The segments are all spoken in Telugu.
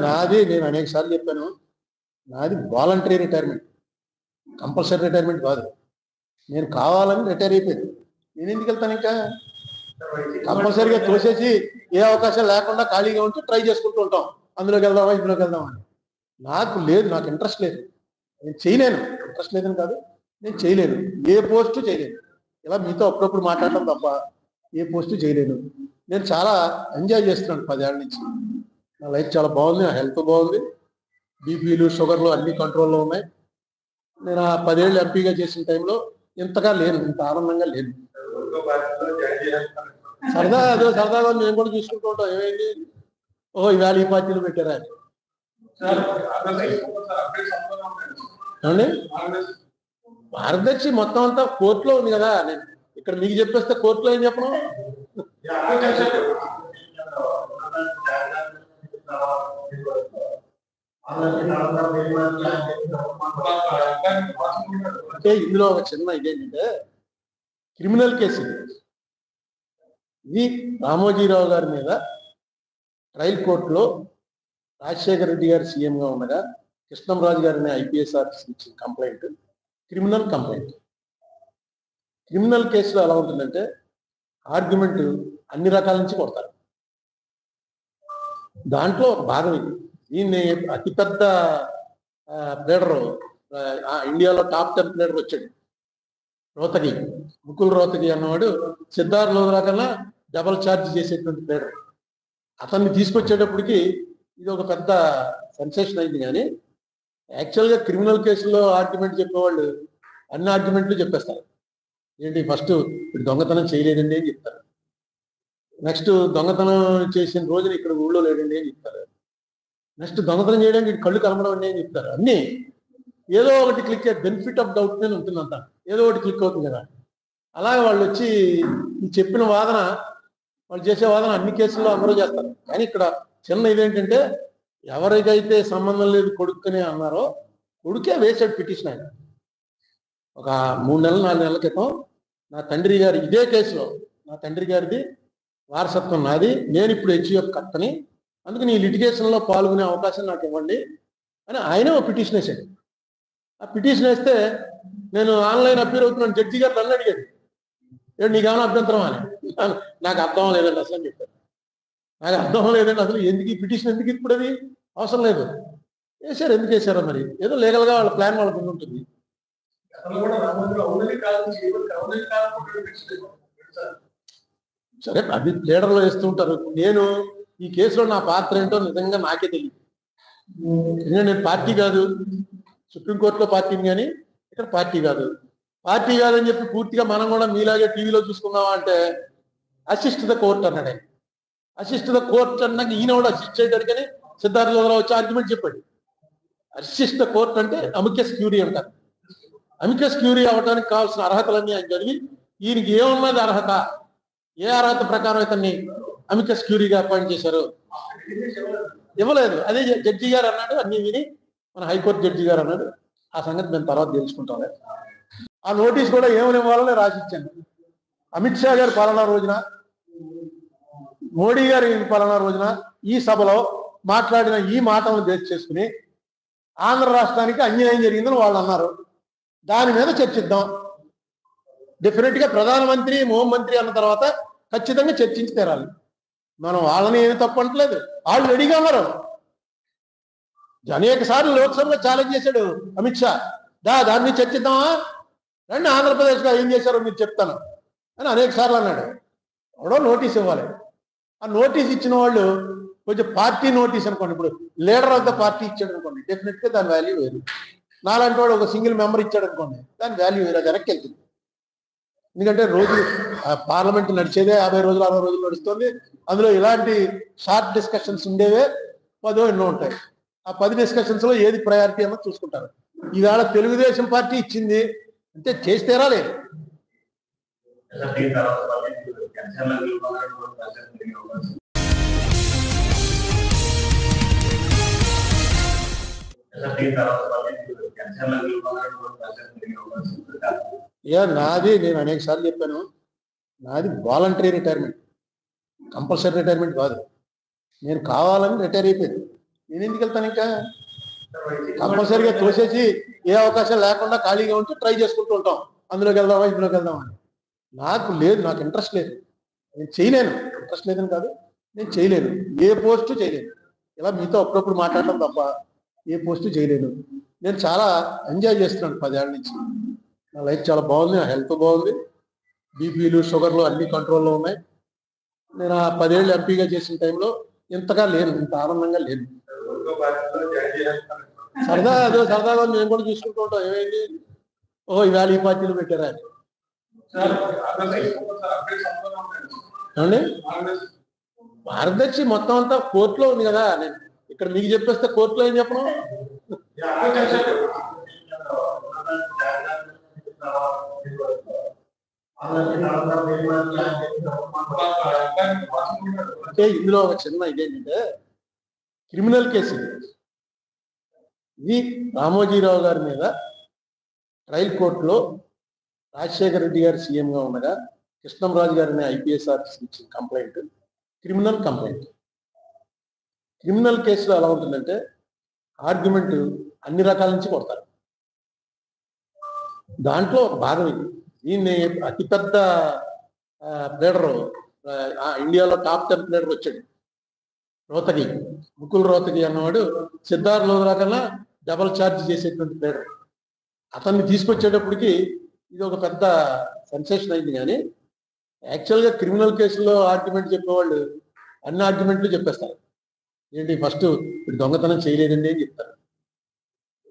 నాది నేను అనేక సార్లు చెప్పాను, నాది వాలంటరీ రిటైర్మెంట్, కంపల్సరీ రిటైర్మెంట్ కాదు. నేను కావాలని రిటైర్ అయిపోయాను. నేను ఎందుకు వెళ్తాను? ఇంకా కంపల్సరీగా తోసేసి ఏ అవకాశం లేకుండా ఖాళీగా ఉంటే ట్రై చేసుకుంటూ ఉంటాం, అందులోకి వెళ్దామా ఇందులోకి వెళ్దామా అని. నాకు లేదు, నాకు ఇంట్రెస్ట్ లేదు, నేను చేయలేను. ఇంట్రెస్ట్ లేదని కాదు, నేను చేయలేను, ఏ పోస్టు చేయలేను. ఇలా మీతో అప్పుడప్పుడు మాట్లాడటం తప్ప ఏ పోస్టు చేయలేను. నేను చాలా ఎంజాయ్ చేస్తున్నాను 10 ఏళ్ళ నుంచి. నా లైఫ్ చాలా బాగుంది, నా హెల్త్ బాగుంది, బీపీలు షుగర్లు అన్ని కంట్రోల్లో ఉన్నాయి. నేను ఆ 10 ఏళ్ళు ఎంపీగా చేసిన టైంలో ఇంతగా లేను, ఇంత ఆనందంగా లేను. సరదాగా మేము కూడా చూసుకుంటూ ఉంటాం, ఏమైంది ఓహో ఈవేళ ఈ పార్టీలు పెట్టారా అని. మార్గదర్శి మొత్తం అంతా కోర్టులో ఉంది కదా. నేను ఇక్కడ మీకు చెప్పేస్తే కోర్టులో ఏం చెప్పను. అంటే ఇందులో ఒక చిన్న ఇదేంటంటే క్రిమినల్ కేసు ఇది. రామోజీరావు గారి మీద ట్రయల్ కోర్టులో రాజశేఖర రెడ్డి గారు సీఎంగా ఉండగా కృష్ణంరాజు గారిని ఐపీఎస్ ఆఫీసర్ ఇచ్చిన కంప్లైంట్ క్రిమినల్ కంప్లైంట్. క్రిమినల్ కేసులో ఎలా ఉంటుందంటే ఆర్గ్యుమెంట్ అన్ని రకాల నుంచి కొడతారు. దాంట్లో భాగం ఇది. దీన్ని అతిపెద్ద ప్లేడరు, ఇండియాలో టాప్ 10 ప్లేడర్ వచ్చాడు రోహతగి, ముకుల్ రోహతగి అన్నవాడు సిద్ధార్థ్ లోధరా కన్నా డబల్ ఛార్జ్ చేసేటువంటి ప్లేడర్. అతన్ని తీసుకొచ్చేటప్పటికి ఇది ఒక పెద్ద సెన్సేషన్ అయింది. కానీ యాక్చువల్గా క్రిమినల్ కేసులో ఆర్గ్యుమెంట్ చెప్పేవాళ్ళు అన్ని ఆర్గ్యుమెంట్లు చెప్పేస్తారు. ఏంటి, ఫస్ట్ దొంగతనం చేయలేదండి అని చెప్తారు, నెక్స్ట్ దొంగతనం చేసిన రోజున ఇక్కడ ఊళ్ళో లేదండి అని చెప్తారు, నెక్స్ట్ దొంగతనం చేయడానికి కళ్ళు కనబడండి అని చెప్తారు. అన్నీ ఏదో ఒకటి క్లిక్ అయ్యే బెనిఫిట్ ఆఫ్ డౌట్ మీద ఉంటుందంట, ఏదో ఒకటి క్లిక్ అవుతుంది కదా. అలాగే వాళ్ళు వచ్చి ఈ చెప్పిన వాదన, వాళ్ళు చేసే వాదన అన్ని కేసుల్లో అందరూ చేస్తారు. కానీ ఇక్కడ చిన్న ఇదేంటంటే ఎవరికైతే సంబంధం లేదు కొడుకునే అన్నారో కొడుకే వేసాడు పిటిషన్. ఆయన ఒక 3 నెలలు 4 నెలల క్రితం నా తండ్రి గారి ఇదే కేసులో, నా తండ్రి గారిది వారసత్వం నాది, నేను ఇప్పుడు హెచ్యుఎఫ్ కర్తని, అందుకని ఈ లిటిగేషన్లో పాల్గొనే అవకాశం నాకు ఇవ్వండి అని ఆయనే ఒక పిటిషన్ వేసాడు. ఆ పిటిషన్ వేస్తే నేను ఆన్లైన్ అపీర్ అవుతున్నాను, జడ్జి గారు నన్ను అడిగాడు, నీకేమైనా అభ్యంతరం అని. నాకు అర్థం లేదండి అసలు అని చెప్పాను. నాకు అర్థం లేదండి అసలు, ఎందుకు ఈ పిటిషన్, ఎందుకు ఇప్పుడు అది అవసరం లేదు. వేసారు, ఎందుకు వేసారో మరి, ఏదో లీగల్గా వాళ్ళ ప్లాన్ వాళ్ళకు ఉంటుంది. సరే అది లీడర్లో వేస్తూ ఉంటారు. నేను ఈ కేసులో నా పాత్ర ఏంటో నిజంగా నాకే తెలియదు. ఎందుకంటే నేను పార్టీ కాదు, సుప్రీంకోర్టులో పార్టీని, కానీ ఇక్కడ పార్టీ కాదు. పార్టీ కాదని చెప్పి పూర్తిగా మనం కూడా మీలాగే టీవీలో చూసుకున్నావా అంటే అసిస్ట్ ద కోర్ట్ అన్నాడు ఆయన. అసిస్ట్ ద కోర్ట్ అన్నాక ఈయన కూడా అసిస్ట్ చేయడానికి అని సిద్ధార్థ లోధరా వచ్చి ఆర్గ్యుమెంట్ చెప్పాడు. అసిస్ట్ ద కోర్ట్ అంటే అమికస్ క్యూరీ అంటారు. అమికస్ క్యూరీ అవ్వడానికి కావాల్సిన అర్హతలన్నీ ఆయన చదివి ఈయనకి ఏమున్నది అర్హత, ఏ అర్హత ప్రకారం ఇతన్ని అమికస్ క్యూరీగా అపాయింట్ చేశారు, ఇవ్వలేదు. అదే జడ్జి గారు అన్నాడు, అన్ని విని మన హైకోర్టు జడ్జి గారు అన్నాడు. ఆ సంగతి మేము తర్వాత తెలుసుకుంటాం. ఆ నోటీస్ కూడా ఏమని ఇవ్వాలని రాసిచ్చాను. అమిత్ షా గారి పాలనా రోజున, మోడీ గారి పాలనా రోజున ఈ సభలో మాట్లాడిన ఈ మాటలను బేస్ చేసుకుని ఆంధ్ర రాష్ట్రానికి అన్యాయం జరిగిందని వాళ్ళు అన్నారు. దాని మీద చర్చిద్దాం. డెఫినెట్ గా ప్రధానమంత్రి హోంమంత్రి అన్న తర్వాత ఖచ్చితంగా చర్చించి తీరాలి. మనం వాళ్ళని ఏమి తప్పు అంటలేదు, వాళ్ళు రెడీగా ఉన్నారు. అనేక సార్లు లోక్సభలో ఛాలెంజ్ చేశాడు అమిత్ షా, దాన్ని చర్చిద్దామా, రండి ఆంధ్రప్రదేశ్లో ఏం చేశారో మీరు చెప్తాను అని అనేక సార్లు అన్నాడు. ఎవడో నోటీస్ ఇవ్వాలి. ఆ నోటీస్ ఇచ్చిన వాళ్ళు కొంచెం పార్టీ నోటీస్ అనుకోండి, ఇప్పుడు లీడర్ ఆఫ్ ద పార్టీ ఇచ్చాడు అనుకోండి, డెఫినెట్గా దాని వాల్యూ వేరు. నాలాంటి వాడు ఒక సింగిల్ మెంబర్ ఇచ్చాడు అనుకోండి, దాని వాల్యూ వేరు, అది వెనక్కి వెళ్తుంది. ఎందుకంటే రోజు పార్లమెంట్ నడిచేదే 50 రోజులు 60 రోజులు నడుస్తుంది. అందులో ఇలాంటి షార్ట్ డిస్కషన్స్ ఉండేవే 10 ఎన్నో ఉంటాయి. ఆ 10 డిస్కషన్స్ లో ఏది ప్రయారిటీ అన్నది చూసుకుంటారు. ఈవేళ తెలుగుదేశం పార్టీ ఇచ్చింది అంటే చేస్తేరా లేదు. నాది నేను అనేక సార్లు చెప్పాను, నాది వాలంటరీ రిటైర్మెంట్, కంపల్సరీ రిటైర్మెంట్ కాదు. నేను కావాలని రిటైర్ అయిపోయింది. నేను ఎందుకు వెళ్తాను? ఇంకా కంపల్సరీగా తోసేసి ఏ అవకాశం లేకుండా ఖాళీగా ఉంటూ ట్రై చేసుకుంటూ ఉంటాం, అందులోకి వెళ్దామా ఇందులోకి వెళ్దామా అని. నాకు లేదు, నాకు ఇంట్రెస్ట్ లేదు, నేను చేయలేను. ఇంట్రెస్ట్ లేదని కాదు, నేను చేయలేను, ఏ పోస్టు చేయలేను. ఇలా మీతో అప్పుడప్పుడు మాట్లాడటం తప్ప ఏ పోస్టు చేయలేను. నేను చాలా ఎంజాయ్ చేస్తున్నాను 10 ఏళ్ళ నుంచి. నా లైఫ్ చాలా బాగుంది, నా హెల్త్ బాగుంది, బీపీలు షుగర్లు అన్ని కంట్రోల్లో ఉన్నాయి. నేను ఆ 10 ఏళ్ళు ఎంపీగా చేసిన టైంలో ఇంతగా లేను, ఇంత ఆనందంగా లేను. సరదాగా మేము కూడా చూసుకుంటూ ఉంటాం. ఏమైంది, ఓహో ఇవాళ ఈ పార్టీలు పెట్టారా అని. ఏమండి, మార్గదర్శి మొత్తం అంతా కోర్టులో ఉంది కదా. నేను ఇక్కడ మీకు చెప్పేస్తే కోర్టులో ఏం చెప్పను. అంటే ఇందులో ఒక చిన్న ఇదేంటంటే క్రిమినల్ కేసు ఇది. రామోజీరావు గారి మీద ట్రయల్ కోర్టులో రాజశేఖర రెడ్డి గారు సీఎంగా ఉండగా కృష్ణంరాజు గారిని ఐపీఎస్ ఆఫీసర్ ఇచ్చిన కంప్లైంట్ క్రిమినల్ కంప్లైంట్. క్రిమినల్ కేసులో ఎలా ఉంటుందంటే ఆర్గ్యుమెంట్ అన్ని రకాల నుంచి కొడతారు. దాంట్లో ఒక భాగం ఇది. దీన్ని అతిపెద్ద ప్లేడరు, ఇండియాలో టాప్ 10 ప్లేడర్ వచ్చాడు రోతగి, ముకుల్ రోతగి అన్నవాడు. సిద్ధార్థ్ లోధరా కన్నా డబల్ ఛార్జ్ చేసేటువంటి ప్లేడర్. అతన్ని తీసుకొచ్చేటప్పటికి ఇది ఒక పెద్ద సెన్సేషన్ అయింది. కానీ యాక్చువల్గా క్రిమినల్ కేసుల్లో ఆర్గ్యుమెంట్ చెప్పేవాళ్ళు అన్ని ఆర్గ్యుమెంట్లు చెప్పేస్తారు. ఏంటి, ఫస్ట్ ఇప్పుడు దొంగతనం చేయలేదండి అని చెప్తారు.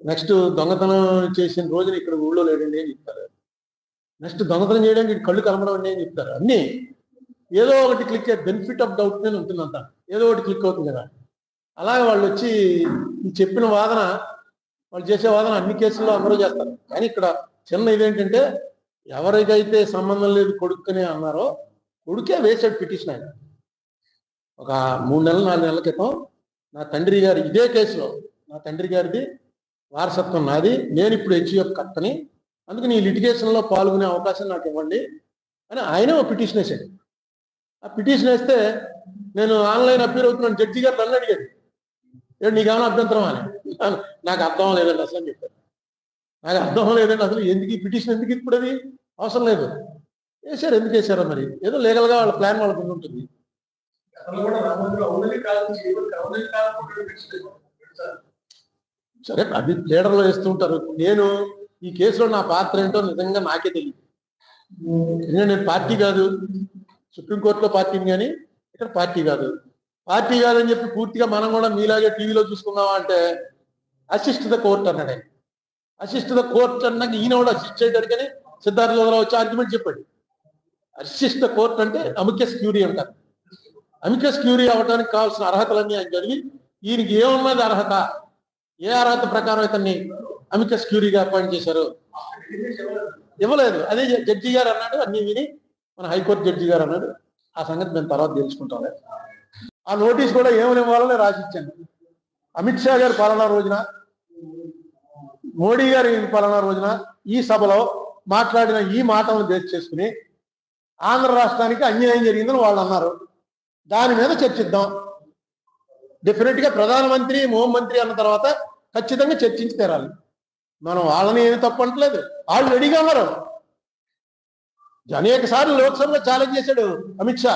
నెక్స్ట్ దొంగతనం చేసిన రోజున ఇక్కడ ఊళ్ళో లేడండి అని చెప్తారు. నెక్స్ట్ దొంగతనం చేయడానికి కళ్ళు కలపడం అండి అని చెప్తారు. అన్నీ ఏదో ఒకటి క్లిక్ అయ్యే బెనిఫిట్ ఆఫ్ డౌట్ మీద ఉంటుందంతా, ఏదో ఒకటి క్లిక్ అవుతుంది కదా. అలాగే వాళ్ళు వచ్చి చెప్పిన వాదన, వాళ్ళు చేసే వాదన అన్ని కేసుల్లో అందరూ చేస్తారు. కానీ ఇక్కడ చిన్న ఇదేంటంటే ఎవరికైతే సంబంధం లేదు కొడుకునే అన్నారో కొడుకే వేసాడు పిటిషన్. ఆయన ఒక 3 నెలలు 4 నెలల క్రితం నా తండ్రి గారి ఇదే కేసులో, నా తండ్రి గారిది వారసత్వం నాది, నేను ఇప్పుడు హెచ్యుఎఫ్ కర్తని, అందుకని ఈ లిటిగేషన్లో పాల్గొనే అవకాశం నాకు ఇవ్వండి అని ఆయన పిటిషన్ వేసాడు. ఆ పిటిషన్ వేస్తే నేను ఆన్లైన్ అపీర్ అవుతున్నాను. జడ్జి గారు నన్ను అడిగాడు, నీకేమైనా అభ్యంతరం అని. నాకు అర్థం లేదండి అసలు అని చెప్పారు. నాకు అర్థం లేదండి అసలు, ఎందుకు ఈ పిటిషన్, ఎందుకు ఇప్పుడు అది అవసరం లేదు. వేసారు, ఎందుకు వేసారో మరి, ఏదో లీగల్గా వాళ్ళ ప్లాన్ వాళ్ళకు ఉంటుంది. సరే, అది లీడర్లో వేస్తూ ఉంటారు. నేను ఈ కేసులో నా పాత్ర ఏంటో నిజంగా నాకే తెలియదు. ఎందుకంటే నేను పార్టీ కాదు, సుప్రీంకోర్టులో పార్టీని, కానీ ఇక్కడ పార్టీ కాదని చెప్పి పూర్తిగా మనం కూడా మీలాగే టీవీలో చూసుకుందామా అంటే అసిస్ట్ ద కోర్ట్ అన్నాడు ఆయన. అసిస్ట్ ద కోర్ట్ అన్నాక ఈయన కూడా అసిస్ట్ చేయడానికని సిద్ధార్థ లోధరా వచ్చి ఆర్గ్యుమెంట్ చెప్పాడు. అసిస్ట్ ద కోర్ట్ అంటే అమికస్ క్యూరీ అంటారు. అమికస్ క్యూరీ అవ్వడానికి కావాల్సిన అర్హతలన్నీ ఆయన చదివి ఈయనకి ఏమున్నది అర్హత, ఏ అర్హత ప్రకారం ఇతన్ని అమికస్ క్యూరీగా అపాయింట్ చేశారు, ఇవ్వలేదు. అదే జడ్జి గారు అన్నాడు, అన్ని విని మన హైకోర్టు జడ్జి గారు అన్నాడు. ఆ సంగతి మేము తర్వాత తెలుసుకుంటాం. ఆ నోటీస్ కూడా ఏమని ఇవ్వాలని రాసిచ్చాను. అమిత్ షా గారు పాలనా రోజున, మోడీ గారి పాలనా రోజున ఈ సభలో మాట్లాడిన ఈ మాటలను బేస్ చేసుకుని ఆంధ్ర రాష్ట్రానికి అన్యాయం జరిగిందని వాళ్ళు అన్నారు. దాని మీద చర్చిద్దాం. డెఫినెట్ గా ప్రధానమంత్రి హోంమంత్రి అన్న తర్వాత ఖచ్చితంగా చర్చించి తీరాలి. మనం వాళ్ళని ఏమి తప్పట్లేదు, వాళ్ళు రెడీగా ఉన్నారు. అనేక సార్లు లోక్సభలో ఛాలెంజ్ చేశాడు అమిత్ షా,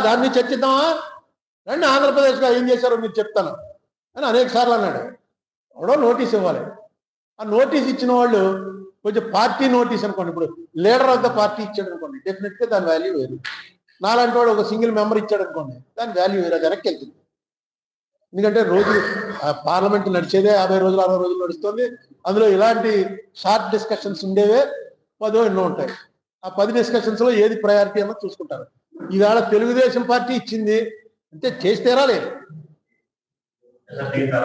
దాన్ని చర్చిద్దామా రండి, ఆంధ్రప్రదేశ్లో ఏం చేశారో మీరు చెప్తాను అని అనేక సార్లు అన్నాడు. ఎవడో నోటీస్ ఇవ్వాలి. ఆ నోటీస్ ఇచ్చిన వాళ్ళు కొంచెం పార్టీ నోటీస్ అనుకోండి, ఇప్పుడు లీడర్ ఆఫ్ ద పార్టీ ఇచ్చాడు అనుకోండి, డెఫినెట్గా దాని వాల్యూ వేరు. నాలాంటి వాడు ఒక సింగిల్ మెంబర్ ఇచ్చాడు అనుకోండి, దాని వాల్యూ వేరు, అది వెనక్కి వెళ్తుంది. ఎందుకంటే రోజు పార్లమెంట్ నడిచేదే 50 రోజులు 60 రోజులు నడుస్తుంది. అందులో ఇలాంటి షార్ట్ డిస్కషన్స్ ఉండేవే 10 ఎన్నో ఉంటాయి. ఆ 10 డిస్కషన్స్లో ఏది ప్రయారిటీ అన్నది చూసుకుంటారు. ఈవేళ తెలుగుదేశం పార్టీ ఇచ్చింది అంటే చేసి తీరాలి. Esa pinta,